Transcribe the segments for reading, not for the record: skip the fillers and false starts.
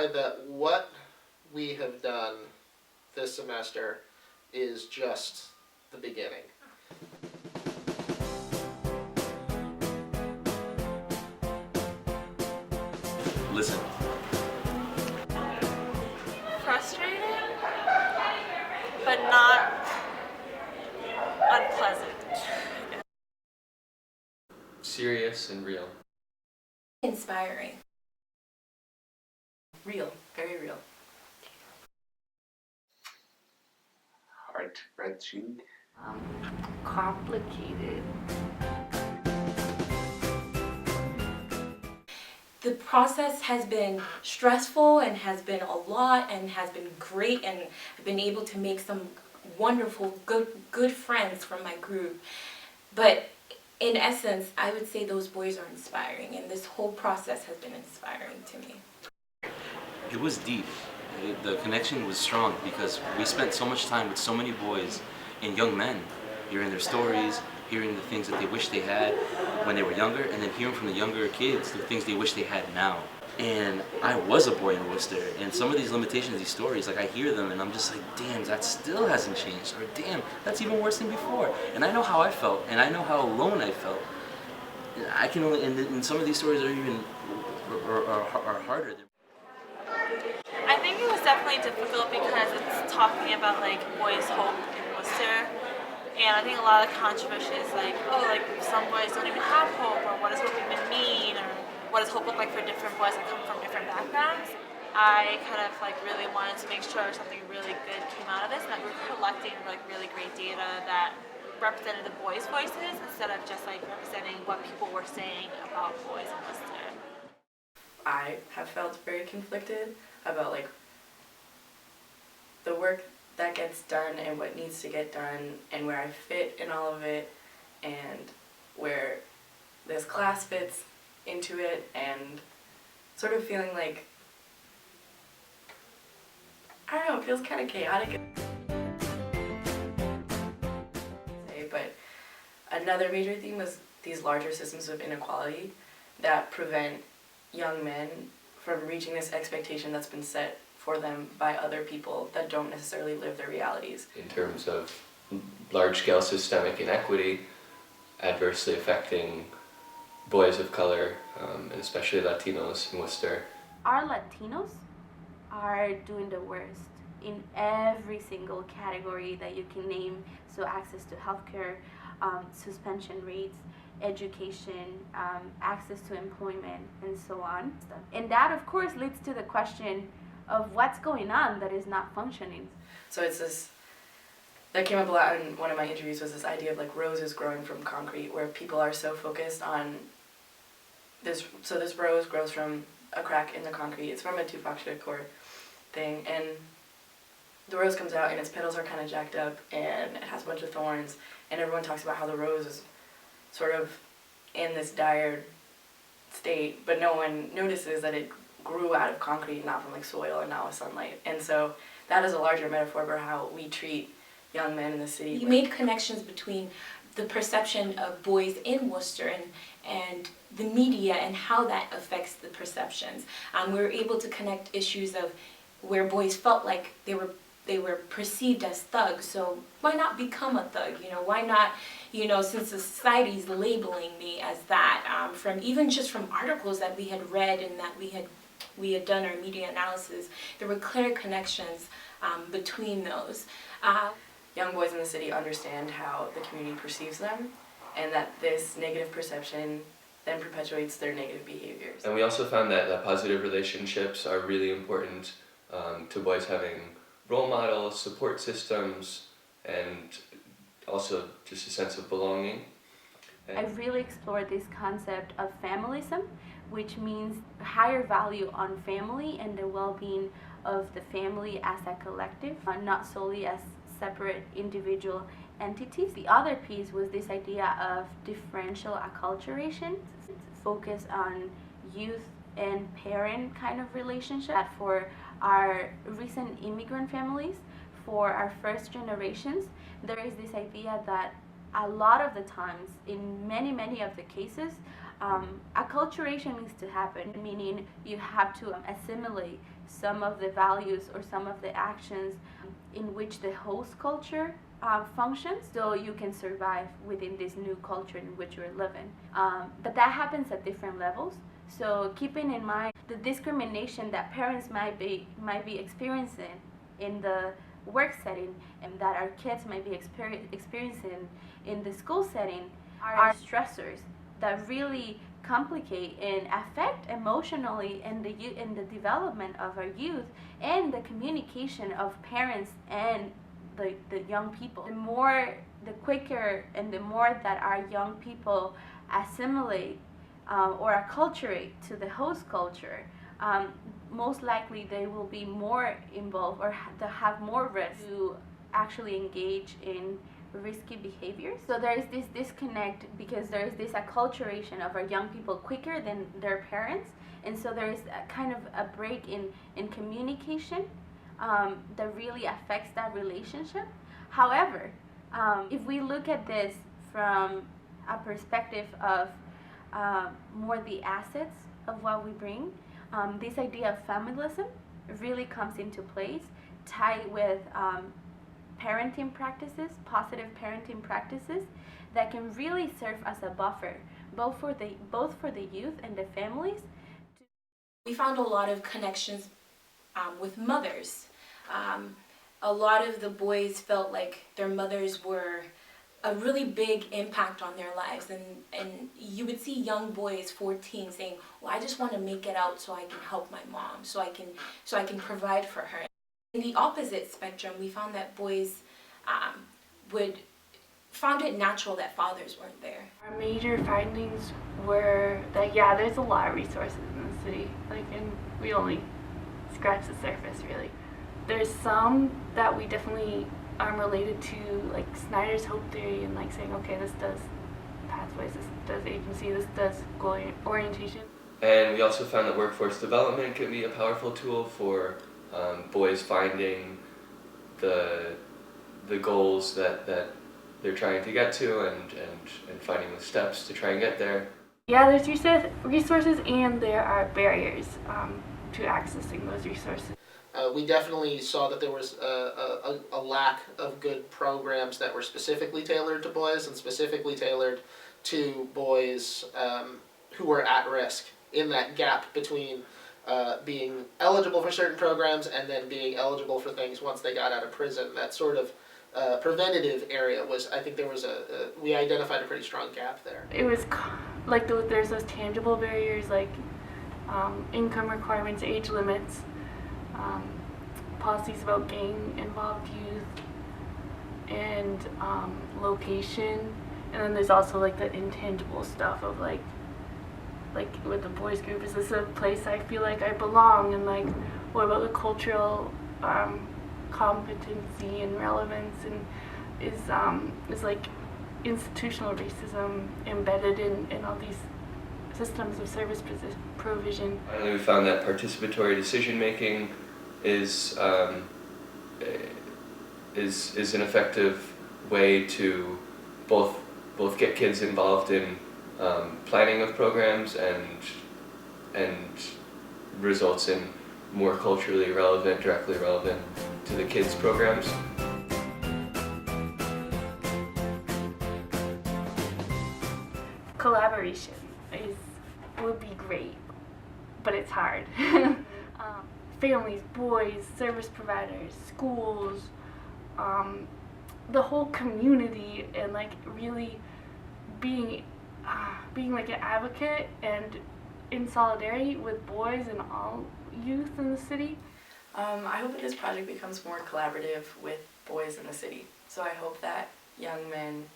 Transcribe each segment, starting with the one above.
clarify that what we have done this semester is just the beginning. Listen. Frustrating, but not unpleasant. Serious and real. Inspiring. Real, very real. Heart-wrenching. Complicated. The process has been stressful and has been a lot and has been great, and I've been able to make some wonderful, good friends from my group. But in essence, I would say those boys are inspiring, and this whole process has been inspiring to me. It was deep. The connection was strong because we spent so much time with so many boys and young men, hearing their stories, hearing the things that they wish they had when they were younger, and then hearing from the younger kids the things they wish they had now. And I was a boy in Worcester, and some of these limitations, these stories, like I hear them and I'm just like, damn, that still hasn't changed, or damn, that's even worse than before. And I know how I felt, and I know how alone I felt. I can only, and some of these stories are even are harder. I think it was definitely difficult because it's talking about like boys' hope in Worcester, and I think a lot of controversy is like, oh, like some boys don't even have hope, or what does hope even mean, or what does hope look like for different boys that come from different backgrounds. I kind of like really wanted to make sure something really good came out of this, and that we're collecting like really great data that represented the boys' voices instead of just like representing what people were saying about boys in Worcester. I have felt very conflicted about like the work that gets done and what needs to get done and where I fit in all of it and where this class fits into it, and sort of feeling like, I don't know, it feels kind of chaotic. But another major theme was these larger systems of inequality that prevent young men from reaching this expectation that's been set for them by other people that don't necessarily live their realities. In terms of large-scale systemic inequity adversely affecting boys of color, and especially Latinos in Worcester. Our Latinos are doing the worst in every single category that you can name. So access to healthcare, suspension rates, education, access to employment, and so on. And that, of course, leads to the question of what's going on that is not functioning. So it's this, that came up a lot in one of my interviews, was this idea of like roses growing from concrete, where people are so focused on this. So this rose grows from a crack in the concrete. It's from a Tupac Shakur thing, and the rose comes out and its petals are kind of jacked up and it has a bunch of thorns, and everyone talks about how the rose is sort of in this dire state, but no one notices that it grew out of concrete, not from like soil and not with sunlight. And so that is a larger metaphor for how we treat young men in the city. You made connections between the perception of boys in Worcester and the media and how that affects the perceptions. We were able to connect issues of where boys felt like they were perceived as thugs, so why not become a thug? Why not, since society's labeling me as that, from even just from articles that we had read and that we had done our media analysis, there were clear connections between those. Young boys in the city understand how the community perceives them, and that this negative perception then perpetuates their negative behaviors. And we also found that positive relationships are really important to boys having role models, support systems, and also just a sense of belonging. I really explored this concept of familism, which means higher value on family and the well-being of the family as a collective, not solely as separate individual entities. The other piece was this idea of differential acculturation, focus on youth and parent kind of relationship. For our recent immigrant families, for our first generations, there is this idea that a lot of the times, in many of the cases, acculturation needs to happen, meaning you have to assimilate some of the values or some of the actions in which the host culture functions, so you can survive within this new culture in which you're living. But that happens at different levels. So keeping in mind the discrimination that parents might be experiencing in the work setting and that our kids might be experiencing in the school setting are stressors that really complicate and affect emotionally in the development of our youth and the communication of parents and the young people. The quicker and the more that our young people assimilate or acculturate to the host culture, most likely they will be more involved or have more risk to actually engage in risky behaviors. So there is this disconnect because there is this acculturation of our young people quicker than their parents, and so there is a kind of a break in communication that really affects that relationship. However, if we look at this from a perspective of more the assets of what we bring, this idea of feminism really comes into place, tied with parenting practices, positive parenting practices that can really serve as a buffer, both for the youth and the families. We found a lot of connections with mothers. A lot of the boys felt like their mothers were a really big impact on their lives, and you would see young boys 14 saying, well, I just want to make it out so I can help my mom, so I can provide for her. In the opposite spectrum, we found that boys found it natural that fathers weren't there. Our major findings were that, yeah, there's a lot of resources in the city, and we only scratch the surface, really. There's some that we definitely related to, like Snyder's Hope Theory, and saying, okay, this does pathways, this does agency, this does goal orientation. And we also found that workforce development can be a powerful tool for boys finding the goals that they're trying to get to and finding the steps to try and get there. Yeah, there's resources and there are barriers to accessing those resources. We definitely saw that there was a lack of good programs that were specifically tailored to boys and specifically tailored to boys who were at risk, in that gap between being eligible for certain programs and then being eligible for things once they got out of prison. That sort of preventative area I think there was we identified a pretty strong gap there. It was there's those tangible barriers income requirements, age limits, policies about gang-involved youth, and location, and then there's also the intangible stuff of like with the boys group, is this a place I feel like I belong, and what about the cultural competency and relevance, and is institutional racism embedded in all these systems of service provision. Finally, we found that participatory decision making is an effective way to both get kids involved in planning of programs and results in more culturally relevant, directly relevant to the kids' programs. Collaboration would be great, but it's hard. Families, boys, service providers, schools, the whole community, and really being an advocate and in solidarity with boys and all youth in the city. I hope that this project becomes more collaborative with boys in the city. So I hope that young men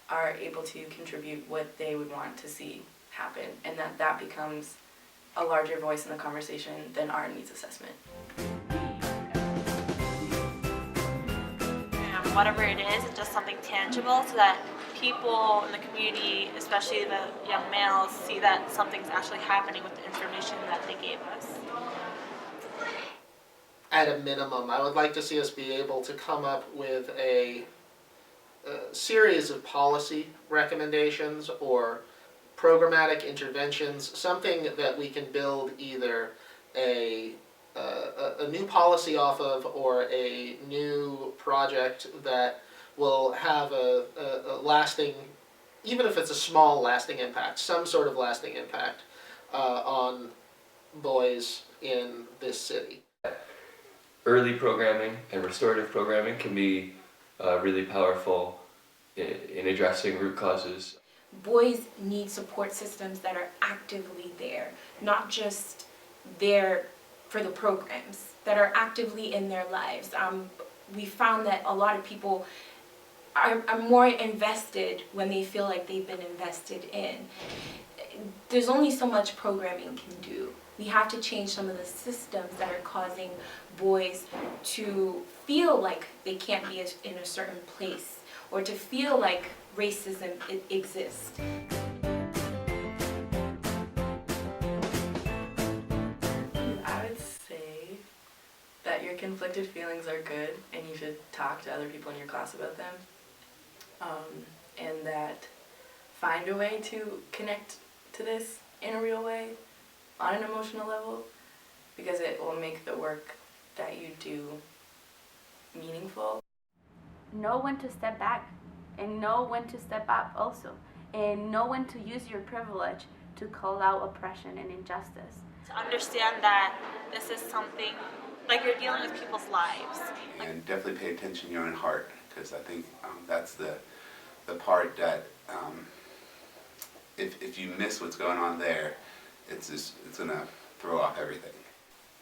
are able to contribute what they would want to see happen, and that becomes a larger voice in the conversation than our needs assessment. And whatever it is, it's just something tangible so that people in the community, especially the young males, see that something's actually happening with the information that they gave us. At a minimum, I would like to see us be able to come up with a series of policy recommendations or programmatic interventions, something that we can build either a a new policy off of, or a new project that will have a lasting, even if it's a small lasting impact, some sort of lasting impact on boys in this city. Early programming and restorative programming can be really powerful in addressing root causes. Boys need support systems that are actively there, not just there for the programs, that are actively in their lives. We found that a lot of people are more invested when they feel like they've been invested in. There's only so much programming can do. We have to change some of the systems that are causing boys to feel like they can't be in a certain place, or to feel like racism exists. I would say that your conflicted feelings are good and you should talk to other people in your class about them. And that find a way to connect to this in a real way, on an emotional level, because it will make the work that you do meaningful. Know when to step back, and know when to step up also, and know when to use your privilege to call out oppression and injustice. To understand that this is something, like you're dealing with people's lives. And definitely pay attention to your own heart, because I think that's the part that if you miss what's going on there, it's gonna throw off everything.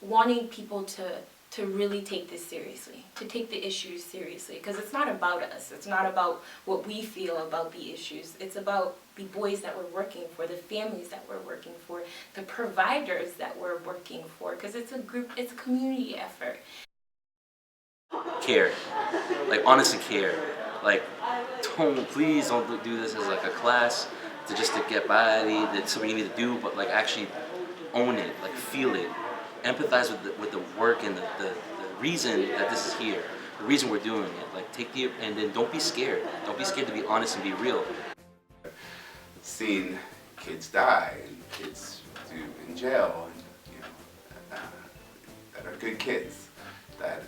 Wanting people to really take this seriously, to take the issues seriously, because it's not about us. It's not about what we feel about the issues. It's about the boys that we're working for, the families that we're working for, the providers that we're working for, because it's a group, it's a community effort. Care, like honestly care, like please don't do this as like a class to get by, that's something you need to do, but like actually own it, like feel it, empathize with the work and the reason that this is here, the reason we're doing it, like and then don't be scared to be honest and be real. Seeing kids die and kids in jail, and that are good kids that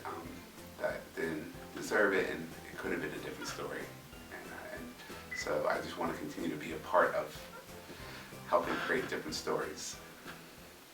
didn't deserve it, and it could have been a different story. And so I just want to continue to be a part of helping create different stories.